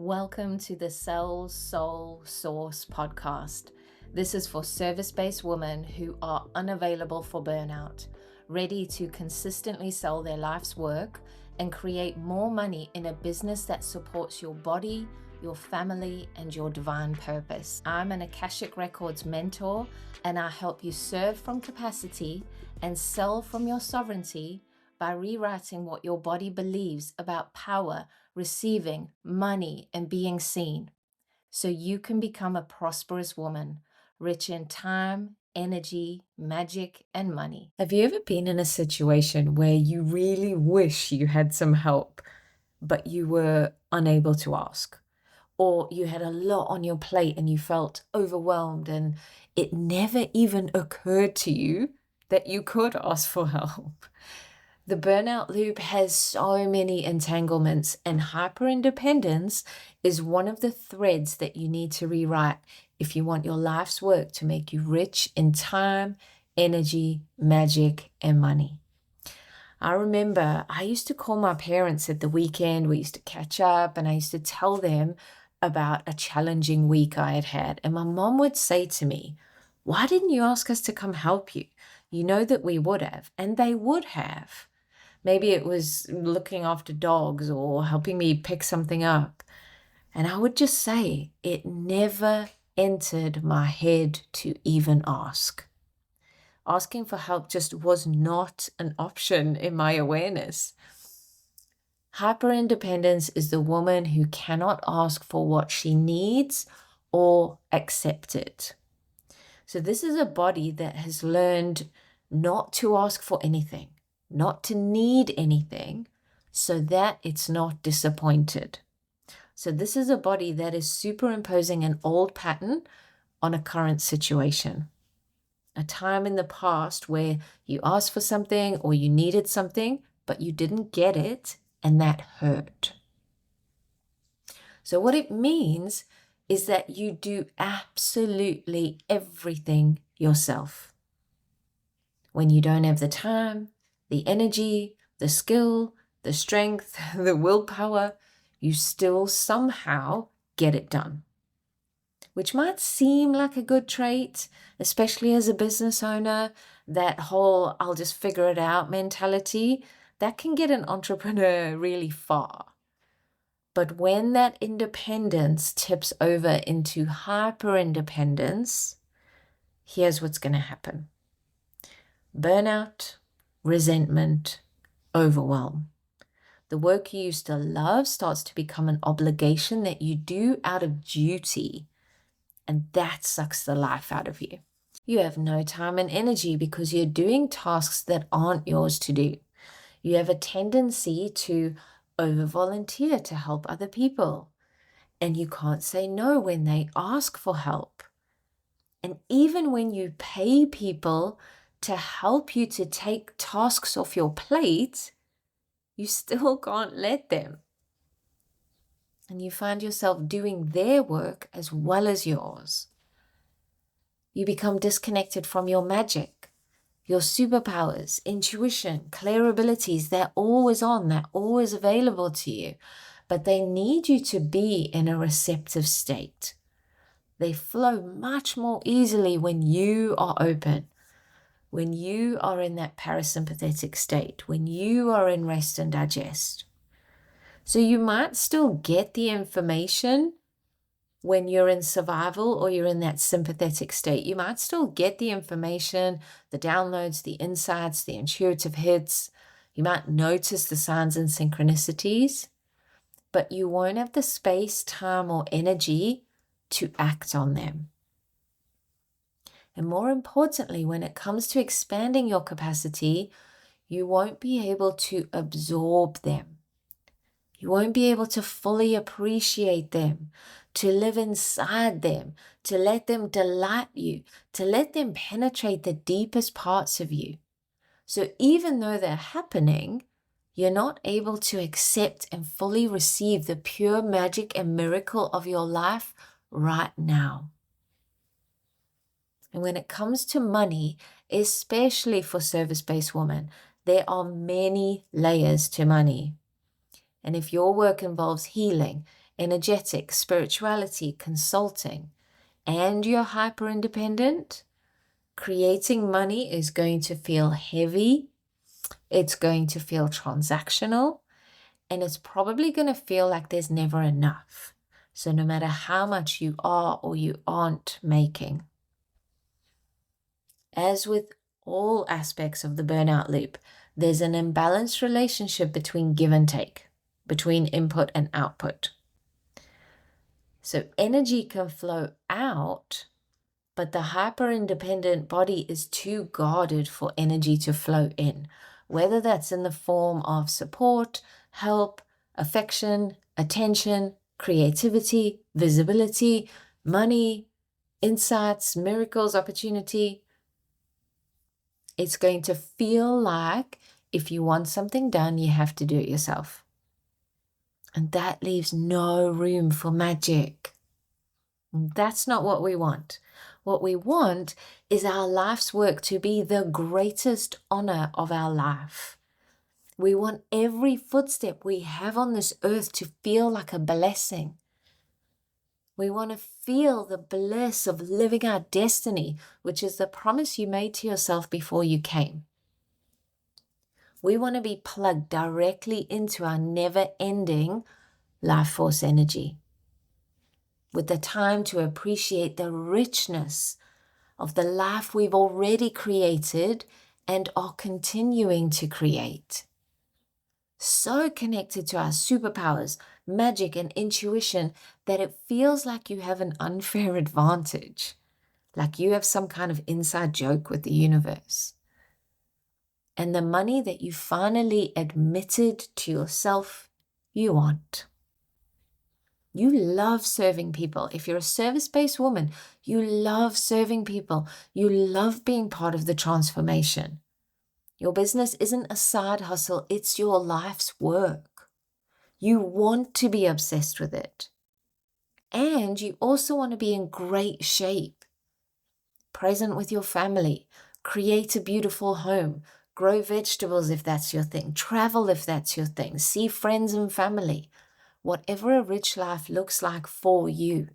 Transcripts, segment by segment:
Welcome to the Cell Soul Source podcast. This is for service-based women who are unavailable for burnout, ready to consistently sell their life's work and create more money in a business that supports your body, your family, and your divine purpose. I'm an Akashic Records mentor, and I help you serve from capacity and sell from your sovereignty by rewriting what your body believes about power, receiving, money, and being seen, so you can become a prosperous woman, rich in time, energy, magic, and money. Have you ever been in a situation where you really wish you had some help, but you were unable to ask? Or you had a lot on your plate and you felt overwhelmed and it never even occurred to you that you could ask for help? The burnout loop has so many entanglements, and hyperindependence is one of the threads that you need to rewrite if you want your life's work to make you rich in time, energy, magic, and money. I remember I used to call my parents at the weekend. We used to catch up and I used to tell them about a challenging week I had had. And my mom would say to me, "Why didn't you ask us to come help you? You know that we would have." And they would have. Maybe it was looking after dogs or helping me pick something up. And I would just say, it never entered my head to even ask. Asking for help just was not an option in my awareness. Hyperindependence is the woman who cannot ask for what she needs or accept it. So this is a body that has learned not to ask for anything, not to need anything, so that it's not disappointed. So this is a body that is superimposing an old pattern on a current situation. A time in the past where you asked for something or you needed something, but you didn't get it, and that hurt. So what it means is that you do absolutely everything yourself. When you don't have the time, the energy, the skill, the strength, the willpower, you still somehow get it done. Which might seem like a good trait, especially as a business owner, that whole "I'll just figure it out" mentality, that can get an entrepreneur really far. But when that independence tips over into hyper-independence, here's what's going to happen. Burnout, resentment, overwhelm. The work you used to love starts to become an obligation that you do out of duty, and that sucks the life out of you. You have no time and energy because you're doing tasks that aren't yours to do. You have a tendency to over-volunteer to help other people, and you can't say no when they ask for help. And even when you pay people to help you to take tasks off your plate, you still can't let them. And you find yourself doing their work as well as yours. You become disconnected from your magic, your superpowers, intuition, clear abilities. They're always on, they're always available to you, but they need you to be in a receptive state. They flow much more easily when you are open, when you are in that parasympathetic state, when you are in rest and digest. So you might still get the information when you're in survival or you're in that sympathetic state. You might still get the information, the downloads, the insights, the intuitive hits. You might notice the signs and synchronicities, but you won't have the space, time, or energy to act on them. And more importantly, when it comes to expanding your capacity, you won't be able to absorb them. You won't be able to fully appreciate them, to live inside them, to let them delight you, to let them penetrate the deepest parts of you. So even though they're happening, you're not able to accept and fully receive the pure magic and miracle of your life right now. And when it comes to money, especially for service-based women, there are many layers to money. And if your work involves healing, energetic, spirituality, consulting, and you're hyper independent, creating money is going to feel heavy. It's going to feel transactional, and it's probably going to feel like there's never enough. So no matter how much you are or you aren't making, as with all aspects of the burnout loop, there's an imbalanced relationship between give and take, between input and output. So energy can flow out, but the hyper-independent body is too guarded for energy to flow in, whether that's in the form of support, help, affection, attention, creativity, visibility, money, insights, miracles, opportunity. It's going to feel like if you want something done, you have to do it yourself. And that leaves no room for magic. That's not what we want. What we want is our life's work to be the greatest honor of our life. We want every footstep we have on this earth to feel like a blessing. We want to feel the bliss of living our destiny, which is the promise you made to yourself before you came. We want to be plugged directly into our never-ending life force energy, with the time to appreciate the richness of the life we've already created and are continuing to create. So connected to our superpowers, magic, and intuition that it feels like you have an unfair advantage, like you have some kind of inside joke with the universe. And the money that you finally admitted to yourself you want. You love serving people. If you're a service-based woman, you love serving people. You love being part of the transformation. Your business isn't a side hustle, it's your life's work. You want to be obsessed with it. And you also want to be in great shape. Present with your family. Create a beautiful home. Grow vegetables if that's your thing. Travel if that's your thing. See friends and family. Whatever a rich life looks like for you.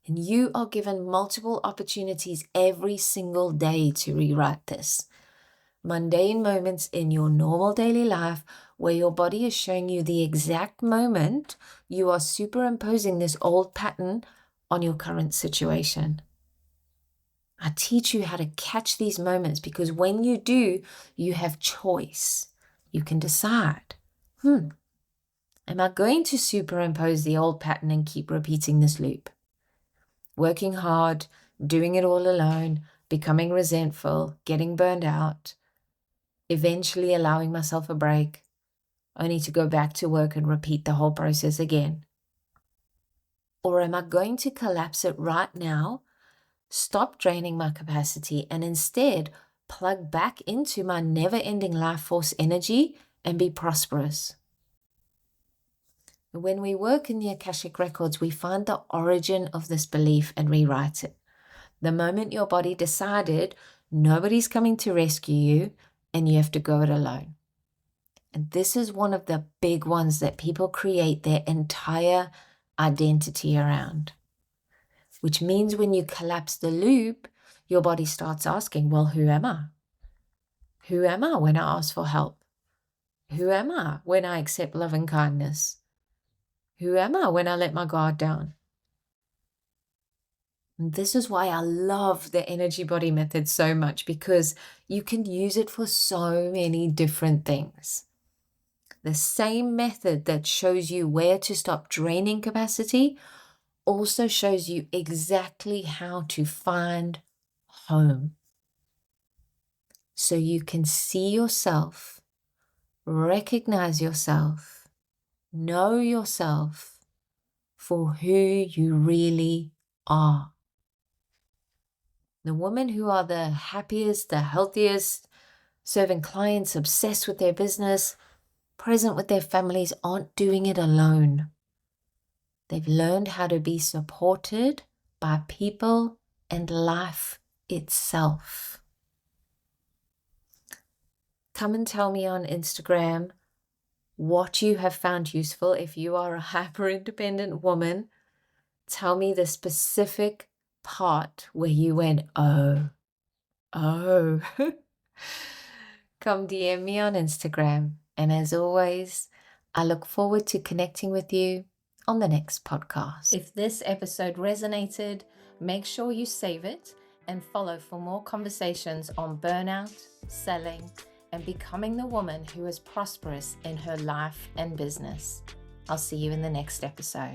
And you are given multiple opportunities every single day to rewrite this. Mundane moments in your normal daily life where your body is showing you the exact moment you are superimposing this old pattern on your current situation. I teach you how to catch these moments because when you do, you have choice. You can decide, am I going to superimpose the old pattern and keep repeating this loop? Working hard, doing it all alone, becoming resentful, getting burned out, eventually allowing myself a break, only to go back to work and repeat the whole process again? Or am I going to collapse it right now, stop draining my capacity, and instead plug back into my never-ending life force energy and be prosperous? When we work in the Akashic Records, we find the origin of this belief and rewrite it. The moment your body decided nobody's coming to rescue you and you have to go it alone. And this is one of the big ones that people create their entire identity around. Which means when you collapse the loop, your body starts asking, well, who am I? Who am I when I ask for help? Who am I when I accept love and kindness? Who am I when I let my guard down? And this is why I love the energy body method so much, because you can use it for so many different things. The same method that shows you where to stop draining capacity also shows you exactly how to find home. So you can see yourself, recognize yourself, know yourself for who you really are. The women who are the happiest, the healthiest, serving clients, obsessed with their business, present with their families, aren't doing it alone. They've learned how to be supported by people and life itself. Come and tell me on Instagram what you have found useful. If you are a hyper-independent woman, tell me the specific part where you went, oh. Come DM me on Instagram. And as always, I look forward to connecting with you on the next podcast. If this episode resonated, make sure you save it and follow for more conversations on burnout, selling, and becoming the woman who is prosperous in her life and business. I'll see you in the next episode.